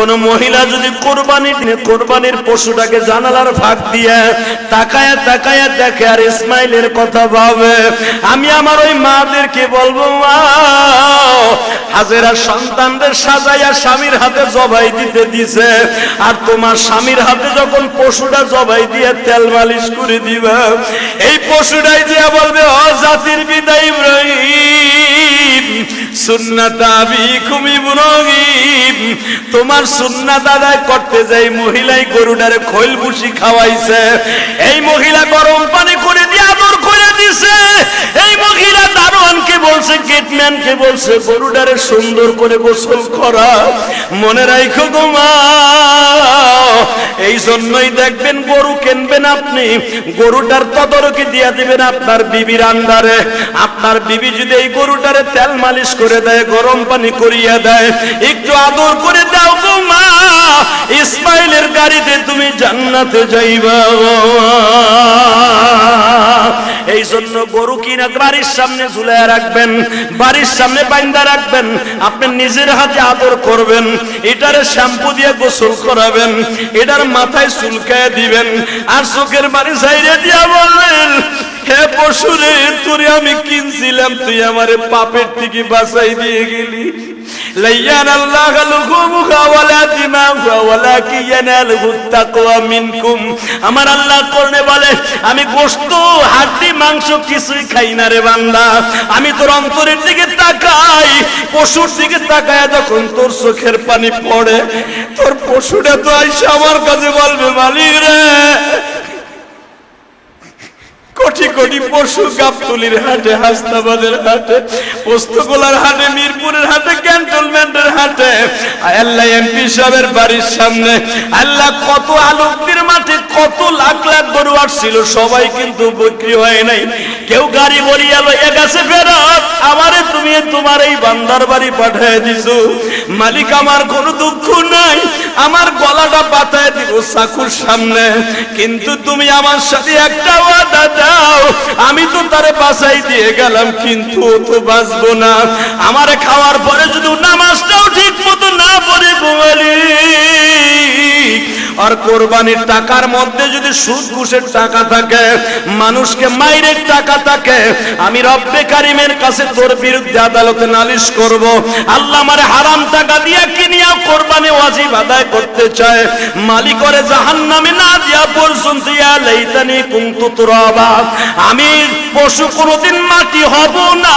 কোন মহিলা যদি কোরবানির পশুটাকে জানালার ফাঁক দিয়ে তাকায়া তাকায়া দেখে আর ইসমাইলের কথা ভাবে, আমি আমার ওই মাদেরকে বলবো, মা হাজেরা সন্তানদের সাজাইয়া স্বামীর হাতে জবাই দিতে দিছে, আর তোমার স্বামীর হাতে যখন পশুটা জবাই দিয়ে তেল মালিশ করে দিবা, এই পশুটাই দিয়া বলবে, ও জাতির পিতা ইব্রাহিম, সুন্নাত আবিকুম ইব্রাহিম, তোমার সুন্নাত আদায় করতে যাই মহিলাই গরুটারে খৈল ভুসি খাওয়াইছে, এই মহিলা গরম পানি করে দিয়ে আদর করে দিছে, এই মহিলা দারোয়ানকে বলছে, গেটম্যানকে বলছে গরুটারে সুন্দর করে গোসল করা। মনে রাখো গো মা, এই জন্যই দেখবেন গরু কিনবেন আপনি, গরুটার তদারকি দিয়ে দিবেন আপনার বিবির আন্ডারে। আপনার বিবি যদি এই গরুটারে তেল মালিশ করে দেয়, গরম পানি করিয়ে দেয়, একটু আদর করে দাও গো মা, ইসমাইলের গাড়িতে তুমি জান্নাতে যাইবা। এই জন্য গরু কিনা বাড়ির সামনে ঝুলাইয়া রাখবেন, বাড়ির সামনে বাইন্দা রাখবেন, আপনি নিজের হাতে আদর করবেন, এটারে শ্যাম্পু দিয়ে গোসল করাবেন, এটার মাথায় চুলকায় দিবেন, আর চোখের বাড়ি সাইডে দিয়া বলবেন, হে পশুরে, তোরে আমি কিনছিলাম, তুই আমারে পাপের থেকে বাঁচাই দিয়ে গেলি। আমার আল্লাহ কোরআনে বলে, আমি গোশত হাড্ডি মাংস কিছুই খাই না রে বান্দা, আমি তোর অন্তরের দিকে তাকাই, পশুর দিকে তাকায় যখন তোর চোখের পানি পড়ে, তোর পশুটা তো আইসা আমার কাছে বলবে, মালিক রে, কোটি কোটি পশু গাবতলির হাটে, হাসনাবাদের হাটে, পোস্তগোলার হাটে, মিরপুরের হাটে, ক্যান্টনমেন্টের হাটে, আল্লাহ এমপি সাহেবের বাড়ির সামনে, আল্লাহ কত আলোকদের মাঠে কত লাখ লাখ গরু আসছিল, সবাই কিন্তু বিক্রি হয় নাই। কেউ গাড়ি বলিয়া লইয়া গেছে ফেরত, আমারে তুমি তোমার এই বান্দার বাড়ি পাঠিয়ে দিছো, মালিক আমার কোনো দুঃখ নাই, আমার গলাটা পাতায় দিব চাকুর সামনে, কিন্তু তুমি আমার সাথে একটা ওয়াদা দাও, আমি তো তারে বাঁচাই দিয়ে গেলাম, কিন্তু ও তো বাঁচবো না, আমারে খাওয়ার পরে যদি নামাজটাও ঠিক মতো না পড়ে ঘুমালি, আর কোরবানির টাকার মধ্যে যদি সুদ ঘুষের টাকা থাকে, মানুষকে মাইরের টাকা থাকে, আমি রব্বে কারিমের কাছে তোর বিরুদ্ধে আদালতে নালিশ করব। আল্লাহ আমারে হারাম টাকা দিয়া কিনিয়া কোরবানি ওয়াজিব আদায় করতে চায়, মালিক করে জাহান্নামে না দিয়া পর্যন্ত, ইয়া লাইতানি কুনতু তুরাবা, আমি পশু কোনোদিন মাটি হব না।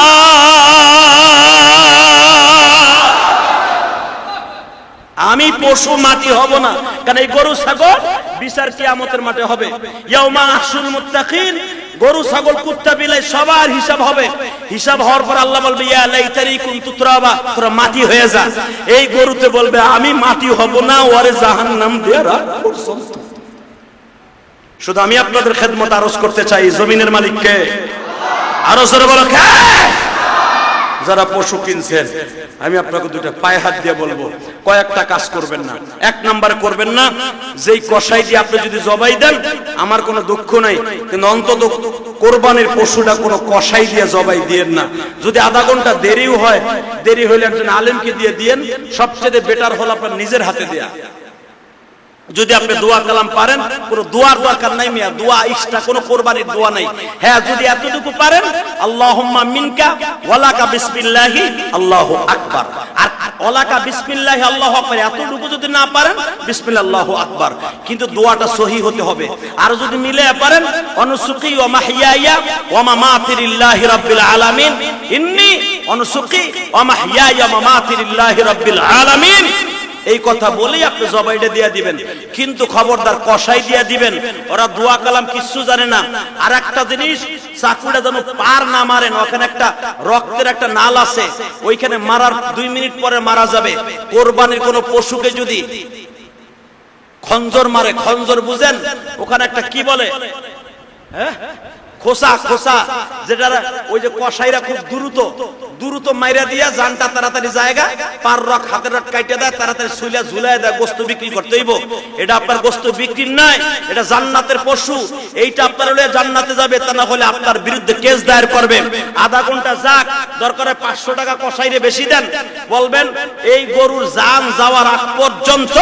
আমি পশু মাটি হব না, কারণ এই গরু ছাগল বিচার কিয়ামতের মাঠে হবে। ইয়াউমা আহশুল মুত্তাকিন, গরু ছাগল কুত্তা বিলাই সবার হিসাব হবে, হিসাব হওয়ার পর আল্লাহ বলবে, ইয়া লাইতানি কুনতু তুরাবা, তোরা মাটি হয়ে যা। এই গরুতে বলবে, আমি মাটি হব না, ওরে জাহান্নাম দিয়ে রাখ পর্যন্ত। শুধু আমি আপনাদের খেদমত আরজ করতে চাই, জমিনের মালিককে আরো জোরে বলো, কে? যারা পশু কিনছেন, আমি আপনাকে দুইটা পায়ে হাত দিয়ে বলবো, কয়েকটা কাজ করবেন না। এক নাম্বারে করবেন না, যেই কষাই দিয়ে আপনি যদি জবাই দেন, আমার কোনো দুঃখ নাই, কিন্তু অন্তত কোরবানির পশুটা কোনো কষাই দিয়ে জবাই দিয়েন না। যদি আধা ঘন্টা দেরিও হয়, দেরি হলে একজন আলেমকে দিয়ে দিয়েন, সবচেয়ে বেটার হলো আপনার নিজের হাতে দেয়া। যদি আপনি দোয়া কালাম পারেন, কোনো দোয়ার দরকার নাই মিয়া, দোয়া ইচ্ছা কোনো কোরবানির দোয়া নাই। হ্যাঁ, যদি এতটুকু পারেন, আল্লাহুম্মা মিনকা ওয়ালাকা বিসমিল্লাহি আল্লাহু আকবার, আর ওয়ালাকা বিসমিল্লাহি আল্লাহু আকবার এতটুকু যদি না পারেন, বিসমিল্লাহ আল্লাহু আকবার, কিন্তু দোয়াটা সহি হতে হবে। আর যদি মিলে পারেন, অনুসুকি ওয়া মাহইয়ায়া ওয়া মামাতি লিল্লাহি রাব্বিল আলামিন, ইন্নী অনুসুকি ওয়া মাহইয়ায়া ওয়া মামাতি লিল্লাহি রাব্বিল আলামিন, এই কথা বলেই আপনি জবাইটা দিয়ে দিবেন। কিন্তু খবরদার কষাই দিয়ে দিবেন, ওরা দোয়া কালাম কিচ্ছু জানে না। আর একটা জিনিস, চাকুটা যেন পার না মারেন, ওখানে একটা রক্তের একটা নাল আছে, ওইখানে মারার 2 মিনিট পরে মারা যাবে। কোরবানির কোন পশুকে যদি খঞ্জর মারে, খঞ্জর বুঝেন, ওখানে একটা কি বলে, হ্যাঁ, খোসা খোসা, যেটা ওই যে কসাইরা খুব দ্রুত মাইরা দিয়া জানটা তাড়াতাড়ি জায়গা, পার রক হাতের রক কাইটা দেয়, তাড়াতাড়ি সুইলা ঝুলায় দেয়, গোস্ত বিক্রি করতে হইব। এটা আপনার গোস্ত বিক্রি নাই, এটা জান্নাতের পশু। এইটা আপনার হলে জান্নাতে যাবে, তা না হলে আপনার বিরুদ্ধে কেস দায়ের করবে। আধা ঘন্টা যাক, দরকারে 500 টাকা কসাইরে বেশি দেন, বলবেন এই গরুর জান যাওয়ার আগ পর্যন্ত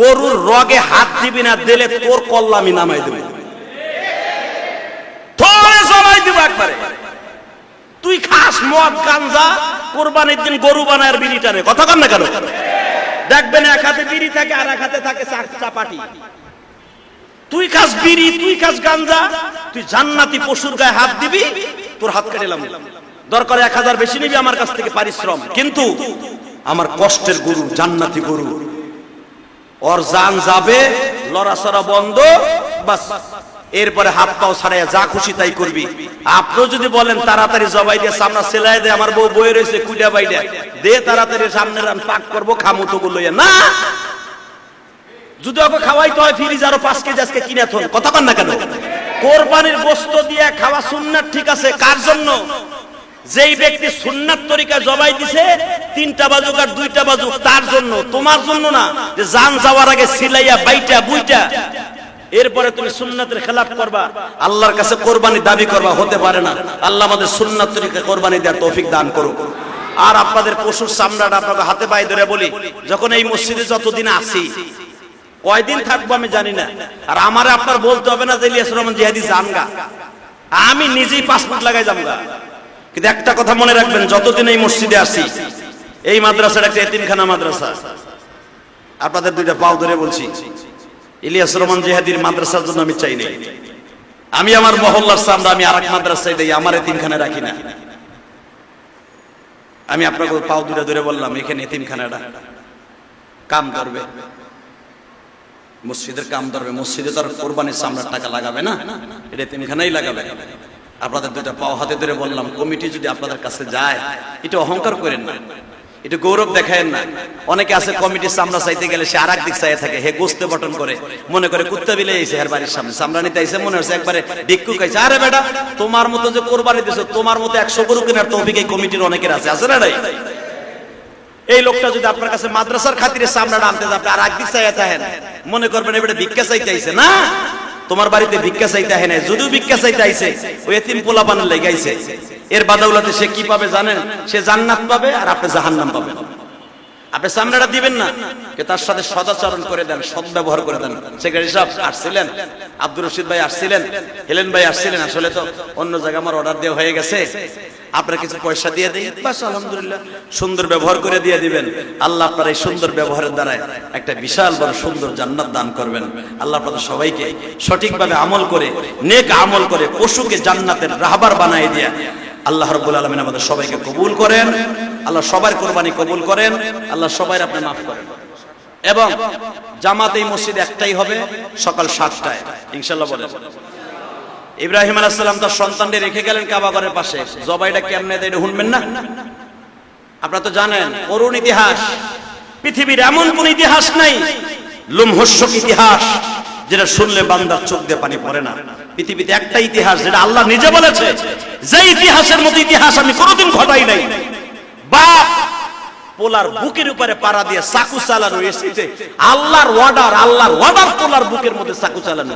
গরুর রগে হাত দিবি না, দিলে তোর কল্লামি নামাই দেবে, তোরে জমাই দিব একবারে। তুই খাস মদ গাঞ্জা, কোরবানির দিন গরু বানায় বিড়ি টানে, কথা কন না কেন? দেখবেন এক হাতে বিড়ি থাকে আর এক হাতে থাকে চাপাটি। তুই খাস বিড়ি, তুই খাস গাঞ্জা, তুই জান্নাতি পশুর গায়ে হাত দিবি, তোর হাত কেটেলাম। দরকার 1000 বেশি নিবি আমার কাছ থেকে পারিশ্রম, কিন্তু আমার কষ্টের গরু, জান্নাতি গরু, ওর জান যাবে, লড়াচড়া বন্ধ, বাস। এরপরে হাত পাও ছাড়াইয়া যা খুশি তাই করবি। আপনি যদি বলেন তাড়াতাড়ি জবাই দিয়ে সামনে সেলাই দে, আমার বউ বয়ে রয়েছে কুইডা বাইডা দে, তাড়াতাড়ি সামনে রান পাক করবো, খামু তো গুলো না। যদি ওকে খাওয়াইতে হয় ফ্রিজ আরো 5 কেজি আজকে কিনে থন, কথা কন না কেন? কোরবানির গোশত দিয়ে খাওয়া সুন্নাত, ঠিক আছে। কার জন্য? যেই ব্যক্তি সুন্নাত তরিকা জবাই দিছে, 3টা বাজুক আর 2টা বাজুক, তার জন্য, তোমার জন্য না। যে জান যাওয়ার আগে সিলাইয়া বাইটা বুইটা এরপরে তুমি সুন্নাতের খেলাফ করবা, আল্লাহর কাছে কোরবানি দাবি করবা, হতে পারে না। আল্লাহ আমাদের সুন্নাত তরিকা কোরবানি দেওয়ার তৌফিক দান করুক। আর আপনাদের পশুর চামড়াটা আপনাকে হাতে পায়ে ধরে বলি, যখন এই মসজিদে যতদিন আসি, কয়দিন থাকবো আমি জানি না, আর আমারে আপনার বলতে হবে না যে ইলিয়াস রহমান জিহাদি জানগা, আমি নিজেই পাসপোর্ট লাগাই যামগা। কিন্তু একটা কথা মনে রাখবেন, যতদিন এই মসজিদে আসি, এই মাদ্রাসার একটা এতিমখানা মাদ্রাসা, আপনাদের 2টা পাও ধরে বলছি, ইলিয়াস রহমান জিহাদির মাদ্রাসার জন্য আমি চাই নাই। আমি আমার মহল্লার চামড়া আমি আরেক মাদ্রাসায় দেই, আমার এতিমখানা রাখি না। আমি আপনাকে পাও 2টা ধরে বললাম, এখানে এতিমখানাটা কাম করবে, মসজিদের কাম ধরবে, মসজিদে তো আর কোরবানির চামড়ার টাকা লাগাবে না, এটা এতিমখানাই লাগাবে। আপনাদের 2টা পাও হাতে ধরে বললাম, কমিটি যদি আপনাদের কাছে যায়, এটা অহংকার করেন না, এটা গৌরব দেখায়েন না। অনেকে আছে কমিটির চামড়া চাইতে গেলে সে আর এক দিক চাইতে থাকে, হে গোস্তে বটন করে, মনে করে কুত্তা বিলে এসে হের বাড়ির সামনে চামড়া নিতে আইসে, মনে হচ্ছে একবারে ভিক্ষু খাইছে। আরে বেটা, তোমার মতো যে কোরবানি দিছো, তোমার মতো 100 গরু কেনার তৌফিক এই কমিটির অনেকের আছে, আছে না নাই? এই লোকটা যদি আপনার কাছে মাদ্রাসার খাতিরে চামড়াটা আনতে যায়, আপনি আর এক দিক চাইতে আহেন, মনে করবেন এবারে ভিক্ষা চাইতে আইছে। না, তোমার বাড়িতে ভিক্ষা চাইতে আহে নাই, যদিও ভিক্ষা চাইতে আইছে, ওই এতিম পোলাপান লেগাইছে। এর বাদাউলাতে সে কি পাবে জানেন? সে জান্নাত পাবে আর আপনি জাহান্নাম পাবেন। আপনি চামড়াটা দিবেন না, কে তার সাথে সদাচরণ করে দেন, সৎ ব্যবহার করে দেন। সেক্রেটারি সাহেব আসছিলেন, আব্দুর রশিদ ভাই আসছিলেন, হেলেন ভাই আসছিলেন, আসলে তো অন্য জায়গায় আমার অর্ডার দেওয়া হয়ে গেছে, আপনার কিছু পয়সা দিয়ে দিই, বাস আলহামদুলিল্লাহ, সুন্দর ব্যবহার করে দিয়ে দিবেন। আল্লাহ আপনার এই সুন্দর ব্যবহারের দ্বারায় একটা বিশাল বড় সুন্দর জান্নাত দান করবেন। আল্লাহ আপনাদের সবাইকে সঠিকভাবে আমল করে, নেক আমল করে, পশুকে জান্নাতের রাহবার বানাই দিয়া আল্লাহ রাব্বুল আলামিন আমাদের সবাইকে কবুল করেন। আল্লাহ সবার কোরবানি কবুল করেন। আল্লাহ সবাই আপনি মাফ করেন। এবং জামাত এই মসজিদে একটাই হবে, সকাল 7টায় ইনশাআল্লাহ। বলেন, ইব্রাহিম আলাইহিস সালাম তার সন্তানদের রেখে গেলেন কাবা ঘরের পাশে, জবাইটা কেমনে দেয় এটা শুনবেন না? আপনারা তো জানেন, করুণ ইতিহাস, পৃথিবীর এমন কোন ইতিহাস নাই লোমহর্ষক ইতিহাস যেটা শুনলে বান্দার চোখ দিয়ে পানি পড়ে না। পৃথিবীতে একটা ইতিহাস যেটা আল্লাহ নিজে বলেছে, যে ইতিহাসের মতো ইতিহাস আমি কোনোদিন ঘটাই নাই। বাপ পোলার বুকের উপরে পাড়া দিয়ে চাকু চালানো, এসেছে আল্লাহর অর্ডার পোলার বুকের মধ্যে চাকু চালানো,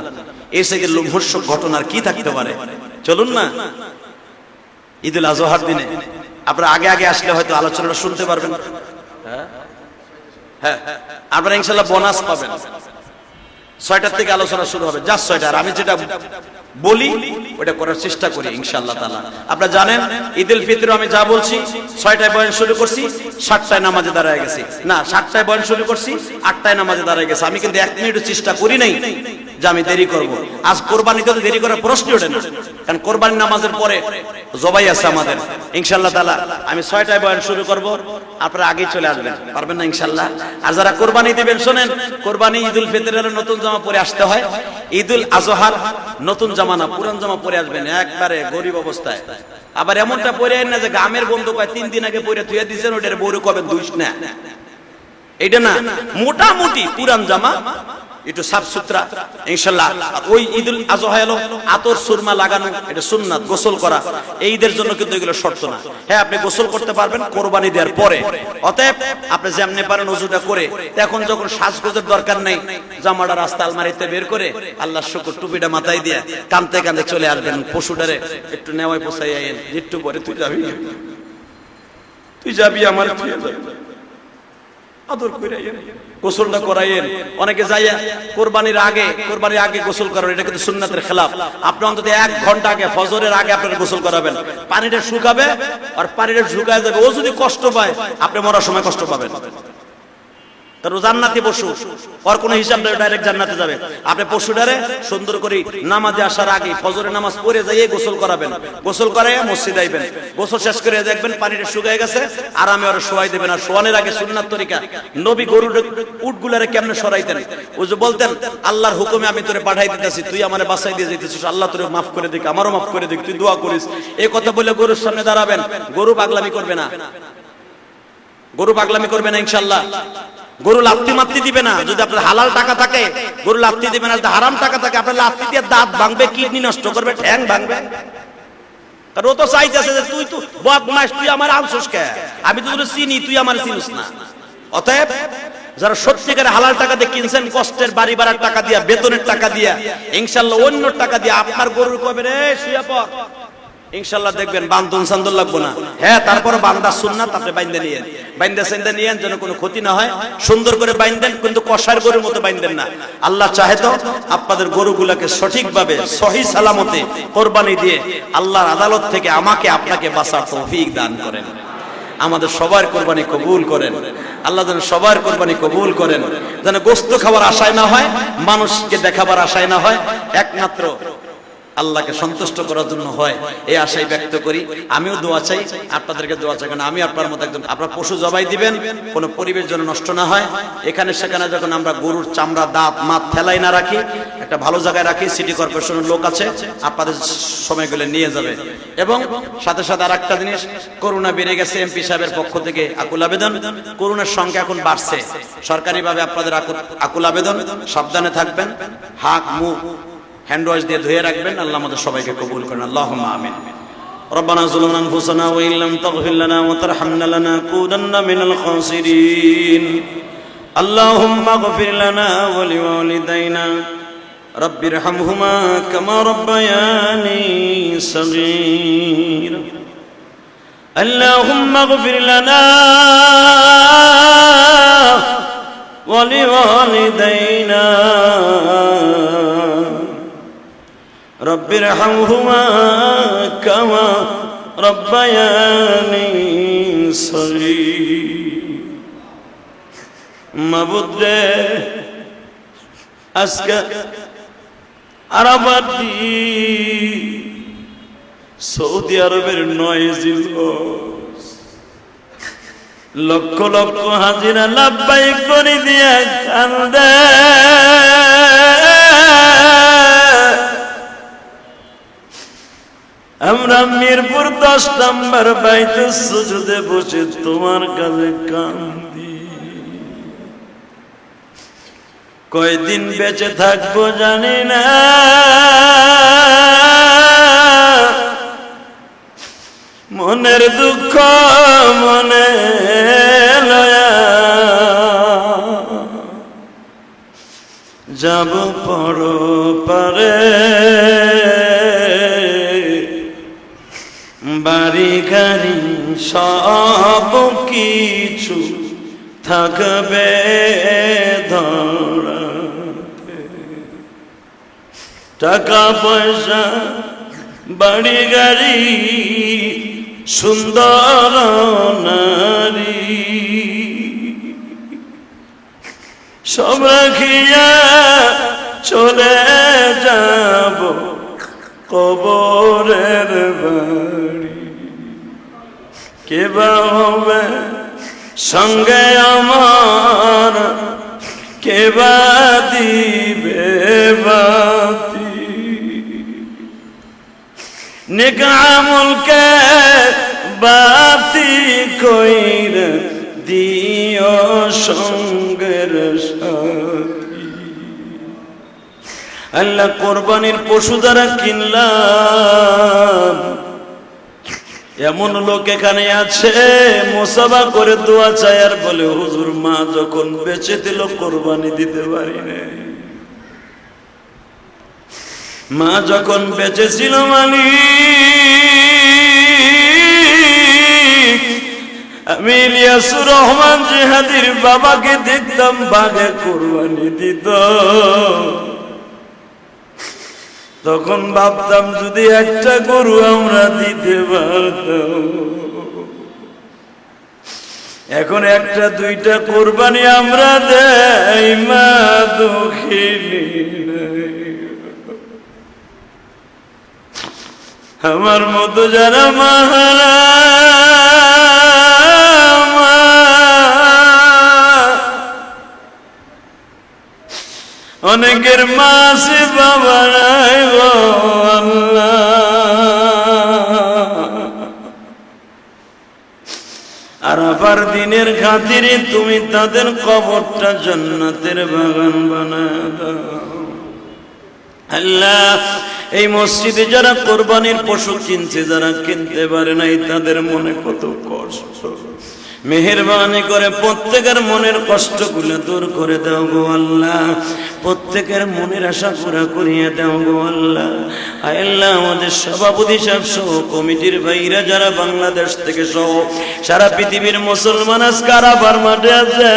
এসে গেলে লোমহর্ষক ঘটনার কি থাকতে পারে? চলুন না ঈদুল আজহার দিনে আপনারা আগে আগে আসলে হয়তো আলোচনাটা শুনতে পারবেন। হ্যাঁ, আপনারা ইনশাআল্লাহ বোনাস পাবেন। 6টার থেকে আলোচনা শুরু হবে, জাস্ট 6টা। আর আমি যেটা বলি ওটা করার চেষ্টা করি ইনশাআল্লাহ তাআলা। আপনারা জানেন ঈদুল ফিতর আমি যা বলছি, 6টায় বয়ান শুরু করছি, 7টায় নামাজে দাঁড়ায় গেছি। না, 7টায় বয়ান শুরু করছি, 8টায় নামাজে দাঁড়ায় গেছি। আমি কিন্তু 1 মিনিটও চেষ্টা করি নাই যে আমি দেরি করব। আজ কোরবানিতে তো দেরি করার প্রশ্নই ওঠে না, কারণ কোরবানি নামাজের পরে জবাই আছে আমাদের ইনশাআল্লাহ তাআলা। আমি 6টায় বয়ান শুরু করব, আপনারা আগেই চলে আসবেন, পারবেন না ইনশাআল্লাহ? আর যারা কোরবানি দিবেন শোনেন, কোরবানি ঈদুল ফিতরের নতুন জামা পরে আসতে হয়, ঈদুল আজহার নতুন জামা না, পুরান জামা পরে আসবেন, একবারে গরিব অবস্থায়। আবার এমনটা পরে আইন না যে গ্রামের বন্ধু কয় 3 দিন আগে পরে থুয়ে দিয়েছেন, ওটার বউরে কবেন দুইশ না, এটা না, মোটামুটি পুরান জামা একটু সাফ সুতরা ইনশাআল্লাহ। ওই ঈদুল আযহা হলো আতর সুরমা লাগানো, এটা সুন্নাত, গোসল করা। এই ঈদের জন্য কিন্তু এগুলো শর্ত না। হ্যাঁ, আপনি গোসল করতে পারবেন কোরবানি দেওয়ার পরে। অতএব আপনি যেমনি পারেন ওযুটা করে, এখন যখন সাজগোজের দরকার নেই, জামাটা রাস্তা আলমারিতে বের করে আল্লাহর শুকর টুপিটা মাথায় দিয়ে কাঁদতে কাঁদতে চলে আসবেন। পশুটারে একটু নেওয়ায় পোষাই আইন, একটু পরে তুই যাবি আমার আদর করে গোসলটা করাইয়েন। অনেকে যাইয়া কোরবানির আগে গোসল করেন, এটা কিন্তু সুন্নাতের খেলাফ। আপনি অন্তত 1 ঘন্টা আগে, ফজরের আগে আপনার গোসল করাবেন। পানিটা শুকাবে আর পানিটা শুকায় যাবে। ও যদি কষ্ট পায়, আপনি মরার সময় কষ্ট পাবেন। কারণ জান্নাতি পশু, ওর কোনো হিসাব নেই, ডাইরেক্ট জান্নাতে যাবে। আপনি পশুটারে সুন্দর করে নামাজে আসার আগে ফজরের নামাজ পড়ে যাইয়ে গোসল করাবেন। গোসল করাইয়া মসজিদে আইবেন। গোসল শেষ করে দেখবেন পানিটা শুকিয়ে গেছে, আরামে ওরা শোয়াই দেবেন। আর শোয়ানোর আগে সুন্নাত তরিকা, নবী গরুর উটগুলারে কেমনে সরাইতেন? ওই যে বলতেন, আল্লাহর হুকুমে আমি তোরে পাঠাই দিতেছি, তুই আমারে বাঁচাই দিয়ে যেতেছিস, আল্লাহ তোরে মাফ করে দিক, আমারও মাফ করে দিক, তুই দোয়া করিস। এই কথা বলে গরুর সামনে দাঁড়াবেন। গরু পাগলামি করবে না, গরু পাগলামি করবে না ইনশাআল্লাহ। গরু লাত্তি মাত্তি দিবে না। যদি আপনার হালাল টাকা থাকে গরু লাত্তি দিবে না। যদি হারাম টাকা থাকে আপনার লাত্তি দিয়ে দাঁত ভাঙবে, কিডনি নষ্ট করবে, ঠ্যাং ভাঙবে। কারণ ও তো চাইতেছে যে তুই তো বদমাশ, তুই আমার আনছস কে? আমি তো তোরে চিনি, তুই আমার চিনিস না। অতএব যারা সত্যিকারে হালাল টাকা দিয়ে কিনছেন, কষ্টের বাড়ি ভাড়ার টাকা দিয়া, বেতনের টাকা দিয়া, ইনশাআল্লাহ অন্য টাকা দিয়া আপনার গরুর কবে রে শুয়ে পড়, ইনশাআল্লাহ দেখবেন বান্ধন সান্দন লাগবো না। হ্যাঁ, তারপর বান্দা সুন্নাত আপনি বাইন্ধে নিয়েন, বাইন্ধে নিয়েন যেন কোনো ক্ষতি না হয়। সুন্দর করে বাইন্ধেন, কিন্তু কষার গরুর মতো বাইন্ধেন না। আল্লাহ চাহে তো আপনাদের গরুগুলাকে সঠিকভাবে সহি সালামতে কোরবানি দিয়ে আল্লাহর আদালত থেকে আমাকে আপনাকে বাঁচার তৌফিক দান করেন। আমাদের সবার কোরবানি কবুল করেন আল্লাহ, যেন সবার কোরবানি কবুল করেন। যেন গোস্ত খাবার আশায় না হয়, মানুষকে দেখাবার আশায় না হয়, একমাত্র আল্লাহকে সন্তুষ্ট করার জন্য হয়, এই আশাই ব্যক্ত করি। আমিও দোয়া চাই, আপনাদেরকে দোয়া চাই। কারণ আমি আপনার মতো একজন, আপনার পশু জবাই দিবেন কোনো পরিবেশ যেন নষ্ট না হয়। এখানে সেখানে যখন আমরা গরুর চামড়া, দাঁত, মাথ ফেলাই না রাখি, একটা ভালো জায়গায় রাখি। সিটি কর্পোরেশনের লোক আছে, আপনাদের সময়গুলো নিয়ে যাবে। এবং সাথে সাথে আর একটা জিনিস, করোনা বেড়ে গেছে। এমপি সাহেবের পক্ষ থেকে আকুল আবেদন, করোনার সংখ্যা এখন বাড়ছে। সরকারিভাবে আপনাদের আকুল আবেদন, সাবধানে থাকবেন, হাত মুখ হ্যান্ড ওয়াশ দিয়ে ধুয়ে রাখবেন। আল্লাহ আমাদের সবাইকে কবুল করেন, আল্লাহুম্মা আমিন। ربنا ظلمنا أنفسنا وإن لم تغفر لنا وترحمنا لنكونن من الخاسرين اللهم اغفر لنا ولوالدينا رب ارحمهما كما ربياني صغيرا اللهم اغفر لنا ولوالدينا رب ارحمهما كما ربياني صغيرا মাবুদ রে, আজকে আরাফাত সৌদি আরবের 9 জিলহজ লক্ষ লক্ষ হাজিরা লাব্বাইক করে দিয়া কান্দে। আমরা মিরপুর 10 নম্বর বাইতুল সুজুদে বসে তোমার কাছে কান্দি। কয়দিন বেঁচে থাকবো জানি না, মনের দুঃখ মনে লয়া যাব পর পারে। বাড়ি গাড়ি সব কিছু থাকবে ধরাতে, টাকা পয়সা বাড়ি গাড়ি সুন্দর নারী সব রাখিয়া চলে যাব কবরের বাড়ি। কে বা হবে সঙ্গে আমার, কে বা দিবে বাতি, নেক আমলকে বাতি কইরা দিও সঙ্গের সাথী। আল্লাহ কোরবানির পশু দ্বারা কিনলাম, এমন লোক এখানে আছে মুসাফা করে দোয়া চায় আর বলে হুজুর মা যখন বেঁচে দিল কোরবানি দিতে পারি নাই, মা যখন বেঁচে ছিল মালিক আমি ইলিয়াসুর রহমান জিহাদির বাবাকে দেখতাম বাঘে কোরবানি দিত, তখন ভাবতাম যদি একটা গরু আমরা দিতে পারতাম, এখন একটা দুইটা কোরবানি আমরা দেই মা দুঃখিনী আমার মতো যারা মাহারা অনেকের মা আছে বাবা নাই গো আল্লাহ, আরাফার দিনের খাতিরে তুমি তাদের কবরটা জান্নাতের বাগান বানায় দাও আল্লাহ। এই মসজিদে যারা কোরবানির পশু কিনছে, যারা কিনতে পারে নাই তাদের মনে কত কষ্ট, মেহেরবানি করে প্রত্যেকের মনের কষ্টগুলো দূর করে দাও গো আল্লাহ, প্রত্যেকের মনের আশা পুরা করিয়ে দাও গো আল্লাহ। আয় আল্লাহ আমাদের সভাপতি সাহেব সহ কমিটির ভাইরা যারা বাংলাদেশ থেকে সহ সারা পৃথিবীর মুসলমান আজকে আরাফার মাঠে আছে,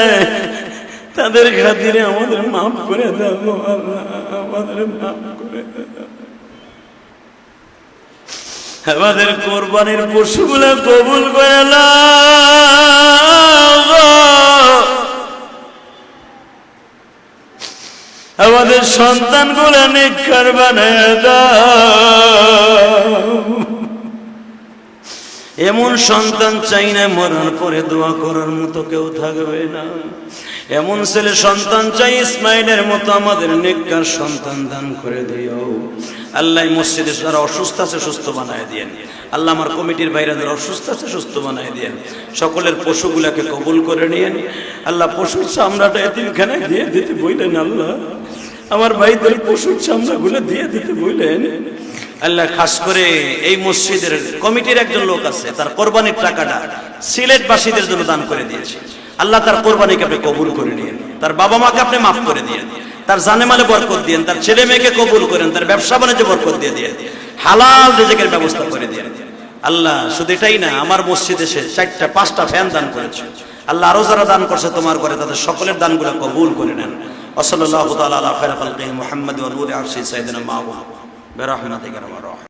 তাদের খাতিরে আমাদের মাফ করে দাও গো আল্লাহ, আমাদের মাফ করে দাও, আমাদের কোরবানির পশুগুলো কবুল করে নাও, আমাদের সন্তানগুলো নেককার বানায় দাও, এমন সন্তান চাই না মরার পরে দোয়া করার মতো কেউ থাকবে না, এমন ছেলে সন্তান চাই ইসমাইলের মতো আমাদের নেককার সন্তান দান করে দিও আল্লাহ। মসজিদে যারা অসুস্থ আছে সুস্থ বানায় দিয়েন আল্লাহ, আমার কমিটির বাইরে যারা অসুস্থ আছে সুস্থ বানায় দিয়েন, সকলের পশুগুলাকে কবুল করে নিয়েন আল্লাহ। পশুর চামড়াটা এতিমখানে দিয়ে দিতে বললেন আল্লাহ, আমার ভাইদের পশুর চামড়াগুলো দিয়ে দিতে বললেন আল্লাহ। খাস করে এই মসজিদের কমিটির একজন লোক আছে, তার কোরবানির টাকাটা সিলেটবাসীদের জন্য দান করে দিয়েছে আল্লাহ, তার কোরবানিকে আপনি কবুল করে নিয়েন, তার বাবা মাকে আপনি মাফ করে দিয়েন, তার জানেমালে বরকত দিয়েন, তার ছেলে মেয়েকে কবুল করেন, তার ব্যবসা বাণিজ্যে বরকত দিয়ে দিয়েন, হালাল রিজিকের ব্যবস্থা করে দিয়েন আল্লাহ। শুধু এটাই না, আমার মসজিদে সে 4টা 5টা ফ্যান দান করেছে আল্লাহ, আরো যারা দান করছে তোমার করে তাদের সকলের দানগুলো কবুল করে নেন। ওয়া সাল্লাল্লাহু তাআলা আলা খায়রি খালকিহি মুহাম্মাদ ওয়া আলিহি ওয়া সাহবিহি সাইয়্যিদিনা মাহবুব বিরহমাতিকা ইয়া আরহামার রাহিমিন।